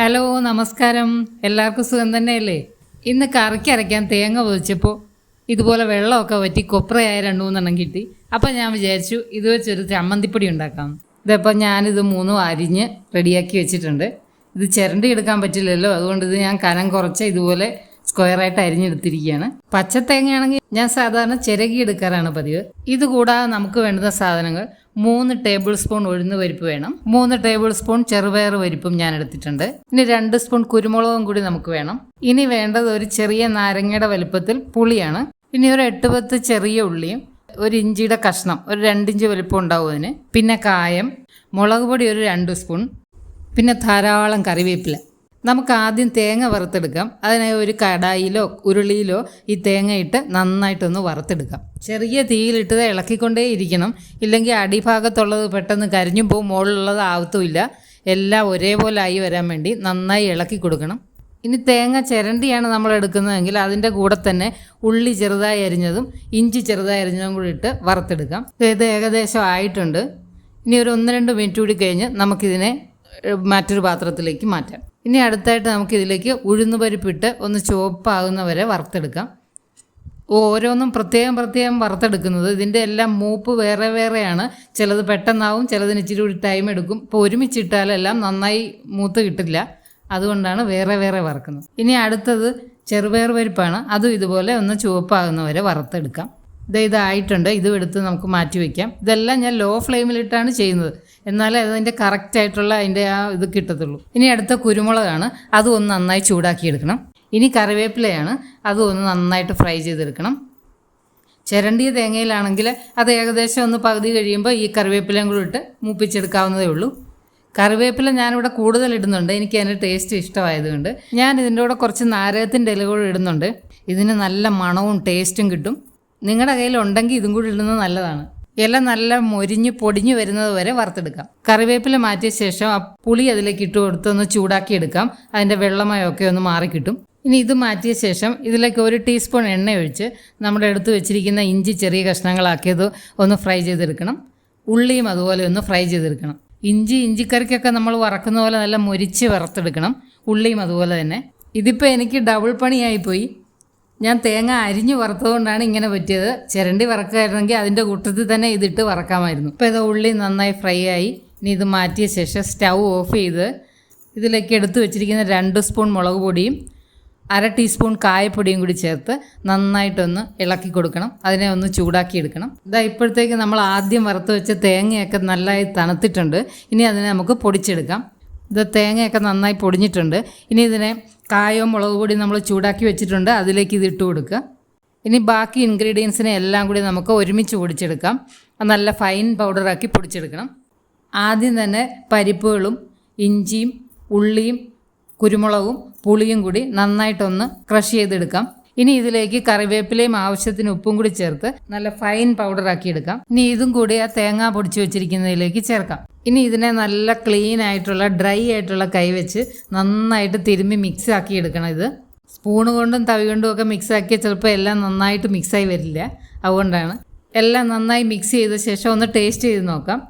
Hello നമസ്കാരം. എല്ലാവർക്കും സുഖം തന്നെയല്ലേ? ഇന്ന് കറിക്ക് അരയ്ക്കാൻ തേങ്ങ പൊതിച്ചപ്പോൾ ഇതുപോലെ വെള്ളമൊക്കെ വറ്റി കൊപ്രയായ 2-3 കിട്ടി. അപ്പം ഞാൻ വിചാരിച്ചു ഇത് വെച്ചൊരു ചമ്മന്തിപ്പൊടി ഉണ്ടാക്കാം. ഇതിപ്പോൾ ഞാനിത് 3 അരിഞ്ഞ് റെഡിയാക്കി വെച്ചിട്ടുണ്ട്. ഇത് ചിരണ്ടി എടുക്കാൻ പറ്റില്ലല്ലോ, അതുകൊണ്ട് ഇത് ഞാൻ കനം കുറച്ച് ഇതുപോലെ സ്ക്വയറായിട്ട് അരിഞ്ഞെടുത്തിരിക്കുകയാണ്. പച്ച തേങ്ങയാണെങ്കിൽ ഞാൻ സാധാരണ ചിരകി എടുക്കാറാണ് പതിവ്. ഇതുകൂടാതെ നമുക്ക് വേണ്ടുന്ന സാധനങ്ങൾ 3 ടേബിൾ സ്പൂൺ ഉഴുന്ന് പരിപ്പ് വേണം, 3 ടേബിൾ സ്പൂൺ ചെറുപയർ പരിപ്പും ഞാൻ എടുത്തിട്ടുണ്ട്. ഇനി 2 സ്പൂൺ കുരുമുളകും കൂടി നമുക്ക് വേണം. ഇനി വേണ്ടത് ഒരു ചെറിയ നാരങ്ങയുടെ വലുപ്പത്തിൽ പുളിയാണ്. ഇനി ഒരു 8-10 ചെറിയ ഉള്ളിയും ഒരു ഇഞ്ചിയുടെ കഷ്ണം, ഒരു 2 ഇഞ്ച് വലുപ്പം ഉണ്ടാവും അതിന്. പിന്നെ കായം, മുളക് പൊടി ഒരു 2 സ്പൂൺ, പിന്നെ ധാരാളം കറിവേപ്പില. നമുക്ക് ആദ്യം തേങ്ങ വറുത്തെടുക്കാം. അതിനായി ഒരു കടായിലോ ഉരുളിയിലോ ഈ തേങ്ങ ഇട്ട് നന്നായിട്ടൊന്ന് വറുത്തെടുക്കാം. ചെറിയ തീയിലിട്ടത് ഇളക്കിക്കൊണ്ടേ ഇരിക്കണം, ഇല്ലെങ്കിൽ അടിഭാഗത്തുള്ളത് പെട്ടെന്ന് കരിഞ്ഞു പോകും, മുകളിലുള്ളത് ആവത്തുമില്ല. എല്ലാം ഒരേപോലെ ആയി വരാൻ വേണ്ടി നന്നായി ഇളക്കി കൊടുക്കണം. ഇനി തേങ്ങ ചിരണ്ടിയാണ് നമ്മൾ എടുക്കുന്നതെങ്കിൽ അതിൻ്റെ കൂടെ തന്നെ ഉള്ളി ചെറുതായി അരിഞ്ഞതും ഇഞ്ചി ചെറുതായി അരിഞ്ഞതും കൂടി ഇട്ട് വറുത്തെടുക്കാം. ഇത് ഏകദേശം ആയിട്ടുണ്ട്. ഇനി ഒരു 1-2 മിനിറ്റ് കൂടി കഴിഞ്ഞ് നമുക്കിതിനെ മറ്റൊരു പാത്രത്തിലേക്ക് മാറ്റാം. ഇനി അടുത്തായിട്ട് നമുക്കിതിലേക്ക് ഉഴുന്ന് പരിപ്പിട്ട് ഒന്ന് ചുവപ്പാകുന്ന വരെ വറുത്തെടുക്കാം. ഓരോന്നും പ്രത്യേകം വറുത്തെടുക്കുന്നത്. ഇതിൻ്റെ എല്ലാം മൂപ്പ് വേറെ വേറെയാണ്. ചിലത് പെട്ടെന്നാവും, ചിലതിന് ഇച്ചിരി കൂടി ടൈം എടുക്കും. ഇപ്പോൾ ഒരുമിച്ചിട്ടാലെല്ലാം നന്നായി മൂത്ത് കിട്ടില്ല, അതുകൊണ്ടാണ് വേറെ വേറെ വറുക്കുന്നത്. ഇനി അടുത്തത് ചെറുപയർ പരിപ്പാണ്. അതും ഇതുപോലെ ഒന്ന് ചുവപ്പാകുന്ന വരെ വറുത്തെടുക്കാം. ഇതായിട്ടുണ്ട്. ഇതും എടുത്ത് നമുക്ക് മാറ്റി വയ്ക്കാം. ഇതെല്ലാം ഞാൻ ലോ ഫ്ലെയിമിലിട്ടാണ് ചെയ്യുന്നത്, എന്നാലേ അതിൻ്റെ കറക്റ്റായിട്ടുള്ള അതിൻ്റെ ആ ഇത് കിട്ടത്തുള്ളൂ. ഇനി അടുത്ത കുരുമുളകാണ്. അതും ഒന്ന് നന്നായി ചൂടാക്കിയെടുക്കണം. ഇനി കറിവേപ്പിലയാണ്. അതും ഒന്ന് നന്നായിട്ട് ഫ്രൈ ചെയ്തെടുക്കണം. ചിരണ്ടിയ തേങ്ങയിലാണെങ്കിൽ അത് ഏകദേശം ഒന്ന് പകുതി കഴിയുമ്പോൾ ഈ കറിവേപ്പിലയും കൂടി ഇട്ട് മൂപ്പിച്ചെടുക്കാവുന്നതേ ഉള്ളൂ. കറിവേപ്പില ഞാനിവിടെ കൂടുതൽ ഇടുന്നുണ്ട്, എനിക്ക് അതിൻ്റെ ടേസ്റ്റ് ഇഷ്ടമായതുകൊണ്ട്. ഞാൻ ഇതിൻ്റെ കൂടെ കുറച്ച് നാരകത്തിൻ്റെ ഇല കൂടെ ഇടുന്നുണ്ട്. ഇതിന് നല്ല മണവും ടേസ്റ്റും കിട്ടും. നിങ്ങളുടെ കയ്യിലുണ്ടെങ്കിൽ ഇതും കൂടി ഇടുന്നത് നല്ലതാണ്. ഇല നല്ല മൊരിഞ്ഞ് പൊടിഞ്ഞ് വരുന്നത് വരെ വറുത്തെടുക്കാം. കറിവേപ്പില മാറ്റിയ ശേഷം ആ പുളി അതിലേക്ക് ഇട്ട് കൊടുത്തൊന്ന് ചൂടാക്കി എടുക്കാം. അതിൻ്റെ വെള്ളമയമൊക്കെ ഒന്ന് മാറിക്കിട്ടും. ഇനി ഇത് മാറ്റിയ ശേഷം ഇതിലേക്ക് 1 ടീസ്പൂൺ എണ്ണ ഒഴിച്ച് നമ്മുടെ എടുത്ത് വെച്ചിരിക്കുന്ന ഇഞ്ചി ചെറിയ കഷ്ണങ്ങളാക്കിയത് ഒന്ന് ഫ്രൈ ചെയ്തെടുക്കണം. ഉള്ളിയും അതുപോലെ ഒന്ന് ഫ്രൈ ചെയ്തെടുക്കണം. ഇഞ്ചിക്കറിക്കൊക്കെ നമ്മൾ വറക്കുന്ന പോലെ നല്ല മൊരിച്ച് വറുത്തെടുക്കണം. ഉള്ളിയും അതുപോലെ തന്നെ. ഇതിപ്പോൾ എനിക്ക് ഡബിൾ പണിയായിപ്പോയി. ഞാൻ തേങ്ങ അരിഞ്ഞ് വറുത്തതുകൊണ്ടാണ് ഇങ്ങനെ പറ്റിയത്. ചിരണ്ടി വറക്കായിരുന്നെങ്കിൽ അതിൻ്റെ കൂട്ടത്തിൽ തന്നെ ഇതിട്ട് വറക്കാമായിരുന്നു. ഇപ്പോൾ ഇത് ഉള്ളി നന്നായി ഫ്രൈ ആയി. ഇനി ഇത് മാറ്റിയ ശേഷം സ്റ്റൗ ഓഫ് ചെയ്ത് ഇതിലേക്ക് എടുത്ത് വെച്ചിരിക്കുന്ന 2 സ്പൂൺ മുളക് പൊടിയും 1/2 ടീസ്പൂൺ കായപ്പൊടിയും കൂടി ചേർത്ത് നന്നായിട്ടൊന്ന് ഇളക്കി കൊടുക്കണം. അതിനെ ഒന്ന് ചൂടാക്കി എടുക്കണം. ഇപ്പോഴത്തേക്ക് നമ്മൾ ആദ്യം വറുത്ത് വെച്ച തേങ്ങയൊക്കെ നന്നായി തണുത്തിട്ടുണ്ട്. ഇനി അതിനെ നമുക്ക് പൊടിച്ചെടുക്കാം. തേങ്ങയൊക്കെ നന്നായി പൊടിഞ്ഞിട്ടുണ്ട്. ഇനി ഇതിനെ കായവും മുളക് പൊടി നമ്മൾ ചൂടാക്കി വെച്ചിട്ടുണ്ട്, അതിലേക്ക് ഇത് ഇട്ട് കൊടുക്കുക. ഇനി ബാക്കി ഇൻഗ്രീഡിയൻസിനെ എല്ലാം കൂടി നമുക്ക് ഒരുമിച്ച് പൊടിച്ചെടുക്കാം. നല്ല ഫൈൻ പൗഡറാക്കി പൊടിച്ചെടുക്കണം. ആദ്യം തന്നെ പരിപ്പുകളും ഇഞ്ചിയും ഉള്ളിയും കുരുമുളകും പുളിയും കൂടി നന്നായിട്ടൊന്ന് ക്രഷ് ചെയ്തെടുക്കാം. ഇനി ഇതിലേക്ക് കറിവേപ്പിലയും ആവശ്യത്തിന് ഉപ്പും കൂടി ചേർത്ത് നല്ല ഫൈൻ പൗഡറാക്കി എടുക്കാം. ഇനി ഇതും കൂടി ആ തേങ്ങ പൊടിച്ച് വെച്ചിരിക്കുന്നതിലേക്ക് ചേർക്കാം. ഇനി ഇതിനെ നല്ല ക്ലീൻ ആയിട്ടുള്ള ഡ്രൈ ആയിട്ടുള്ള കൈ വെച്ച് നന്നായിട്ട് തിരുമ്മി മിക്സ് ആക്കി എടുക്കണം. ഇത് സ്പൂണ് കൊണ്ടും തവി കൊണ്ടും ഒക്കെ മിക്സ് ആക്കിയാൽ ചിലപ്പോൾ എല്ലാം നന്നായിട്ട് മിക്സായി വരില്ല. അതുകൊണ്ടാണ് എല്ലാം നന്നായി മിക്സ് ചെയ്ത ശേഷം ഒന്ന് ടേസ്റ്റ് ചെയ്ത് നോക്കാം.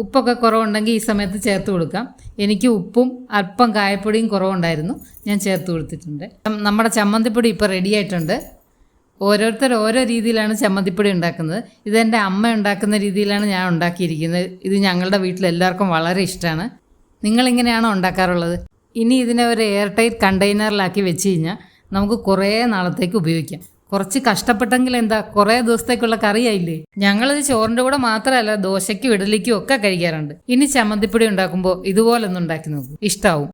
ഉപ്പൊക്കെ കുറവുണ്ടെങ്കിൽ ഈ സമയത്ത് ചേർത്ത് കൊടുക്കാം. എനിക്ക് ഉപ്പും അല്പം കായപ്പൊടിയും കുറവുണ്ടായിരുന്നു, ഞാൻ ചേർത്ത് കൊടുത്തിട്ടുണ്ട്. നമ്മുടെ ചമ്മന്തിപ്പൊടി ഇപ്പോൾ റെഡി ആയിട്ടുണ്ട്. ഓരോരുത്തർ ഓരോ രീതിയിലാണ് ചമ്മന്തിപ്പൊടി ഉണ്ടാക്കുന്നത്. ഇതെൻ്റെ അമ്മ ഉണ്ടാക്കുന്ന രീതിയിലാണ് ഞാൻ ഉണ്ടാക്കിയിരിക്കുന്നത്. ഇത് ഞങ്ങളുടെ വീട്ടിലെല്ലാവർക്കും വളരെ ഇഷ്ടമാണ്. നിങ്ങളിങ്ങനെയാണോ ഉണ്ടാക്കാറുള്ളത്? ഇനി ഇതിനെ ഒരു എയർ ടൈറ്റ് കണ്ടെയ്നറിലാക്കി വെച്ച് കഴിഞ്ഞാൽ നമുക്ക് കുറേ നാളത്തേക്ക് ഉപയോഗിക്കാം. കുറച്ച് കഷ്ടപ്പെട്ടെങ്കിൽ എന്താ, കുറേ ദിവസത്തേക്കുള്ള കറിയായില്ലേ. ഞങ്ങളിത് ചോറിൻ്റെ കൂടെ മാത്രമല്ല ദോശയ്ക്കും ഇഡലിക്കും ഒക്കെ കഴിക്കാറുണ്ട്. ഇനി ചമ്മന്തിപ്പൊടി ഉണ്ടാക്കുമ്പോൾ ഇതുപോലൊന്നും ഉണ്ടാക്കി നോക്കും, ഇഷ്ടമാവും.